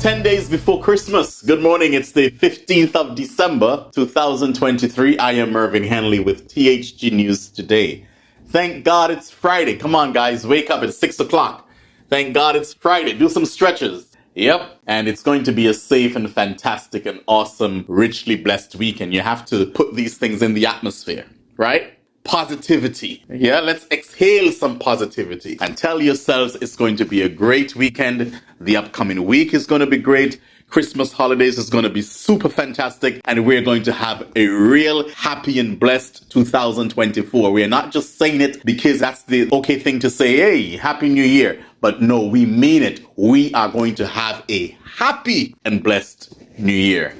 10 days before Christmas. Good morning. It's the 15th of December, 2023. I am Mervyn Henley with THG News Today. Thank God it's Friday. Come on, guys. Wake up. It's 6 o'clock. Thank God it's Friday. Do some stretches. Yep. And it's going to be a safe and fantastic and awesome, richly blessed weekend. You have to put these things in the atmosphere, right? Positivity. Yeah, let's exhale some positivity and tell yourselves it's going to be a great weekend. The upcoming week is going to be great. Christmas holidays is going to be super fantastic. And we're going to have a real happy and blessed 2024. We're not just saying it because that's the okay thing to say, hey, Happy New Year. But no, we mean it. We are going to have a happy and blessed New Year.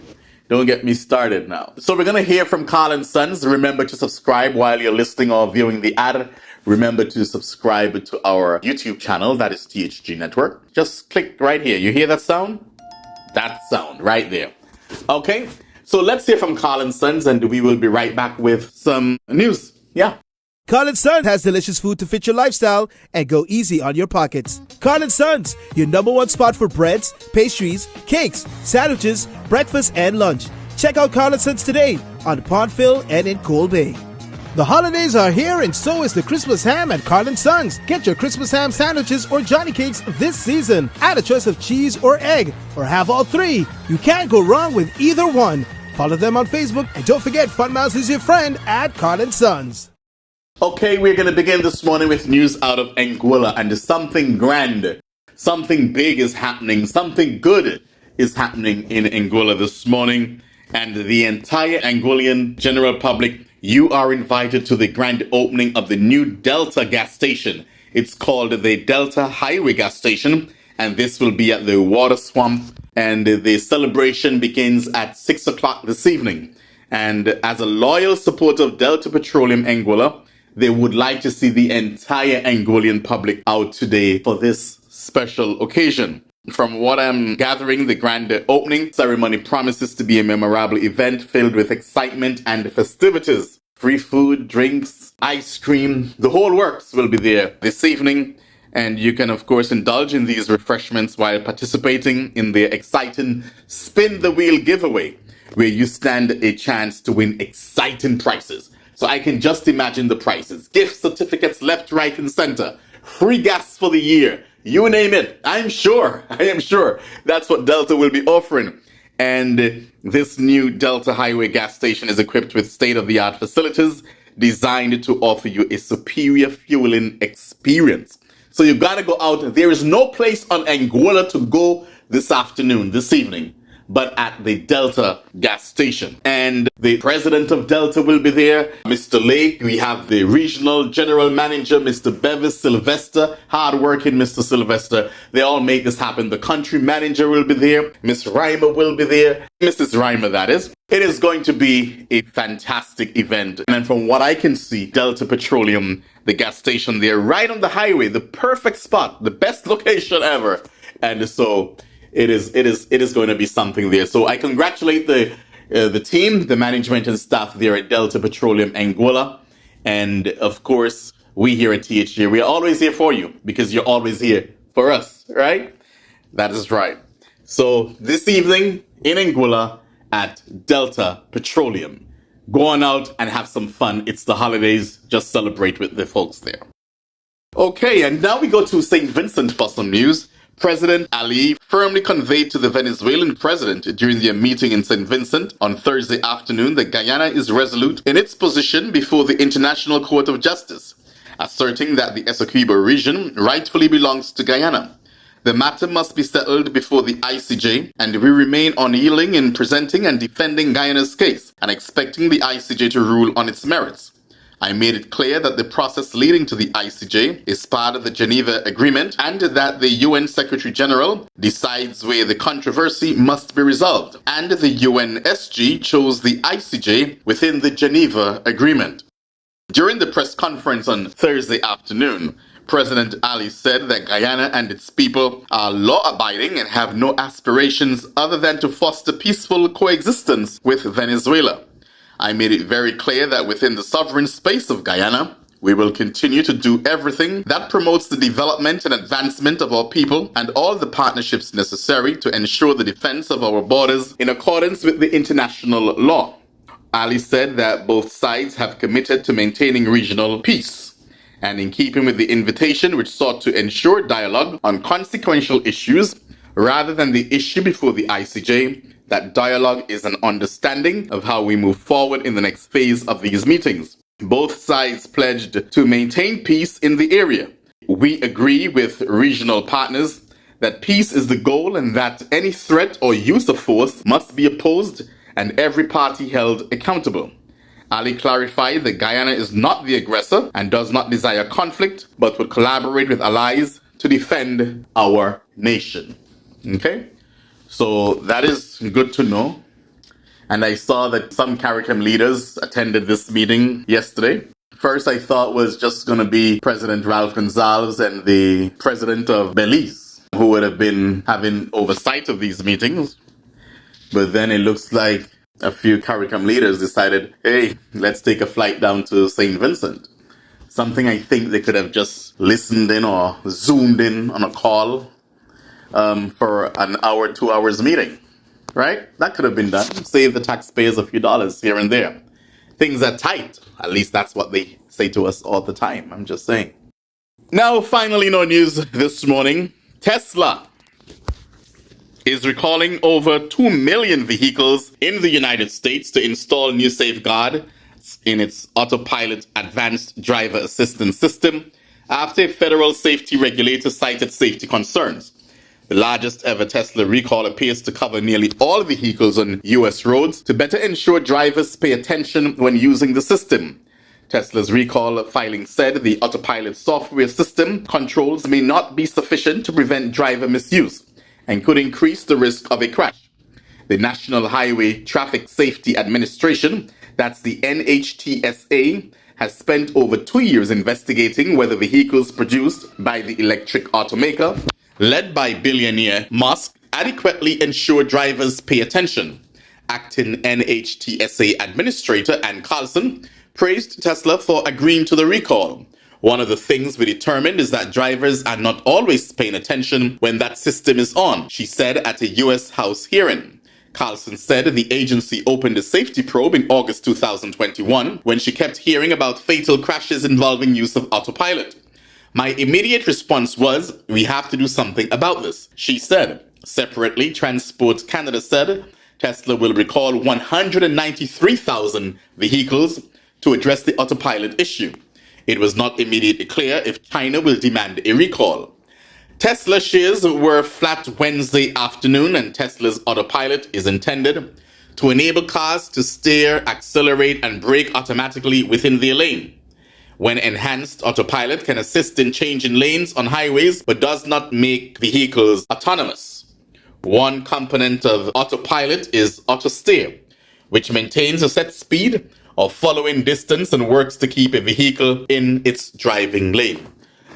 Don't get me started now. So we're going to hear from Colin Suns. Remember to subscribe while you're listening or viewing the ad. Remember to subscribe to our YouTube channel. That is THG Network. Just click right here. You hear that sound? That sound right there. Okay. So let's hear from Colin Suns and we will be right back with some news. Yeah. Colin Suns has delicious food to fit your lifestyle and go easy on your pockets. Colin Suns, your #1 spot for breads, pastries, cakes, sandwiches, breakfast, and lunch. Check out Colin Suns today on Pondville and in Coal Bay. The holidays are here and so is the Christmas ham at Colin Suns. Get your Christmas ham sandwiches or Johnny cakes this season. Add a choice of cheese or egg or have all three. You can't go wrong with either one. Follow them on Facebook and don't forget Fun Mouse is your friend at Colin Suns. Okay, we're going to begin this morning with news out of Anguilla, and something grand, something big is happening, something good is happening in Anguilla this morning, and the entire Anguillian general public, you are invited to the grand opening of the new Delta gas station. It's called the Delta Highway gas station, and this will be at the Water Swamp, and the celebration begins at 6 o'clock this evening. And as a loyal supporter of Delta Petroleum Anguilla, they would like to see the entire Anguillian public out today for this special occasion. From what I'm gathering, the grand opening ceremony promises to be a memorable event filled with excitement and festivities. Free food, drinks, ice cream, the whole works will be there this evening. And you can, of course, indulge in these refreshments while participating in the exciting Spin the Wheel giveaway, where you stand a chance to win exciting prizes. So I can just imagine the prices. Gift certificates left, right, and center. Free gas for the year. You name it. I am sure that's what Delta will be offering. And this new Delta Highway gas station is equipped with state-of-the-art facilities designed to offer you a superior fueling experience. So you gotta go out. There is no place on Anguilla to go this evening, but at the Delta gas station. And the president of Delta will be there, Mr. Lake. We have the regional general manager, Mr. Bevis Sylvester, hardworking Mr. Sylvester. They all make this happen. The country manager will be there. Miss Reimer will be there. Mrs. Reimer, that is. It is going to be a fantastic event. And from what I can see, Delta Petroleum, the gas station there, right on the highway, the perfect spot, the best location ever. And so it is going to be something there. So I congratulate the team, the management and staff there at Delta Petroleum Anguilla. And of course, we here at THG, we are always here for you because you're always here for us, right? That is right. So this evening in Anguilla at Delta Petroleum, go on out and have some fun. It's the holidays. Just celebrate with the folks there. Okay, and now we go to St. Vincent for some news. President Ali firmly conveyed to the Venezuelan president during their meeting in St. Vincent on Thursday afternoon that Guyana is resolute in its position before the International Court of Justice, asserting that the Essequibo region rightfully belongs to Guyana. The matter must be settled before the ICJ, and we remain unyielding in presenting and defending Guyana's case and expecting the ICJ to rule on its merits. I made it clear that the process leading to the ICJ is part of the Geneva Agreement and that the UN Secretary General decides where the controversy must be resolved, and the UNSG chose the ICJ within the Geneva Agreement. During the press conference on Thursday afternoon, President Ali said that Guyana and its people are law-abiding and have no aspirations other than to foster peaceful coexistence with Venezuela. I made it very clear that within the sovereign space of Guyana, We will continue to do everything that promotes the development and advancement of our people and all the partnerships necessary to ensure the defense of our borders in accordance with the international law. Ali said that both sides have committed to maintaining regional peace, and in keeping with the invitation which sought to ensure dialogue on consequential issues rather than the issue before the ICJ, that dialogue is an understanding of how we move forward in the next phase of these meetings. Both sides pledged to maintain peace in the area. We agree with regional partners that peace is the goal and that any threat or use of force must be opposed and every party held accountable. Ali clarified that Guyana is not the aggressor and does not desire conflict, but would collaborate with allies to defend our nation. Okay? So that is good to know. And I saw that some CARICOM leaders attended this meeting yesterday. First, I thought was just going to be President Ralph Gonsalves and the President of Belize, who would have been having oversight of these meetings. But then it looks like a few CARICOM leaders decided, hey, let's take a flight down to St. Vincent. Something I think they could have just listened in or zoomed in on a call for an hour, 2 hours meeting. Right? That could have been done. Save the taxpayers a few dollars here and there. Things are tight. At least that's what they say to us all the time. I'm just saying. Now, finally, no news this morning. Tesla is recalling over 2 million vehicles in the United States to install new safeguards in its autopilot advanced driver assistance system after a federal safety regulator cited safety concerns. The largest ever Tesla recall appears to cover nearly all vehicles on U.S. roads to better ensure drivers pay attention when using the system. Tesla's recall filing said the autopilot software system controls may not be sufficient to prevent driver misuse and could increase the risk of a crash. The National Highway Traffic Safety Administration, that's the NHTSA, has spent over 2 years investigating whether vehicles produced by the electric automaker led by billionaire Musk adequately ensure drivers pay attention. Acting NHTSA Administrator Ann Carlson praised Tesla for agreeing to the recall. One of the things we determined is that drivers are not always paying attention when that system is on, she said at a U.S. House hearing. Carlson said the agency opened a safety probe in August 2021 when she kept hearing about fatal crashes involving use of autopilot. My immediate response was, we have to do something about this, she said. Separately, Transport Canada said Tesla will recall 193,000 vehicles to address the autopilot issue. It was not immediately clear if China will demand a recall. Tesla shares were flat Wednesday afternoon, and Tesla's autopilot is intended to enable cars to steer, accelerate, and brake automatically within their lane. When enhanced, autopilot can assist in changing lanes on highways but does not make vehicles autonomous. One component of autopilot is autosteer, which maintains a set speed or following distance and works to keep a vehicle in its driving lane.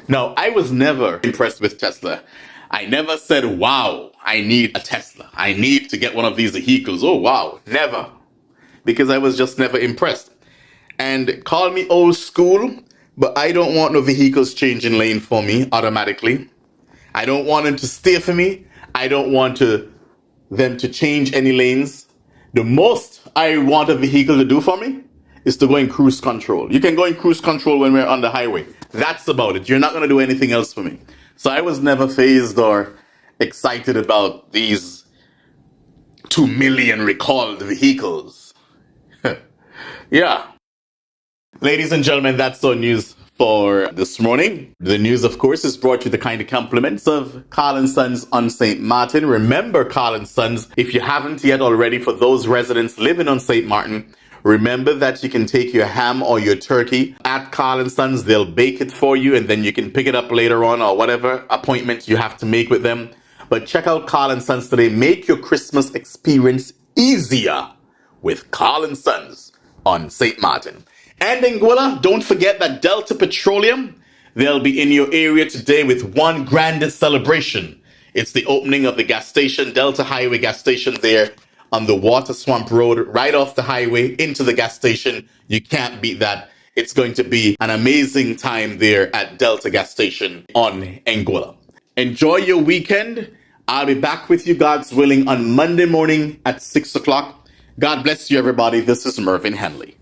Now, I was never impressed with Tesla. I never said, wow, I need a Tesla. I need to get one of these vehicles. Oh, wow, never. Because I was just never impressed. And call me old school, but I don't want no vehicles changing lane for me automatically. I don't want them to steer for me. I don't want them to change any lanes. The most I want a vehicle to do for me is to go in cruise control. You can go in cruise control when we're on the highway. That's about it. You're not going to do anything else for me. So I was never fazed or excited about these 2 million recalled vehicles. Yeah. Ladies and gentlemen, that's our news for this morning. The news, of course, is brought to you the kind of compliments of Colin Suns on St. Martin. Remember, Colin Suns, if you haven't yet already, for those residents living on St. Martin, remember that you can take your ham or your turkey at Colin Suns. They'll bake it for you, and then you can pick it up later on or whatever appointment you have to make with them. But check out Colin Suns today. Make your Christmas experience easier with Colin Suns on St. Martin. And Anguilla, don't forget that Delta Petroleum, they'll be in your area today with one grand celebration. It's the opening of the gas station, Delta Highway gas station there on the Water Swamp Road, right off the highway into the gas station. You can't beat that. It's going to be an amazing time there at Delta Gas Station on Anguilla. Enjoy your weekend. I'll be back with you, God's willing, on Monday morning at 6 o'clock. God bless you, everybody. This is Mervyn Henley.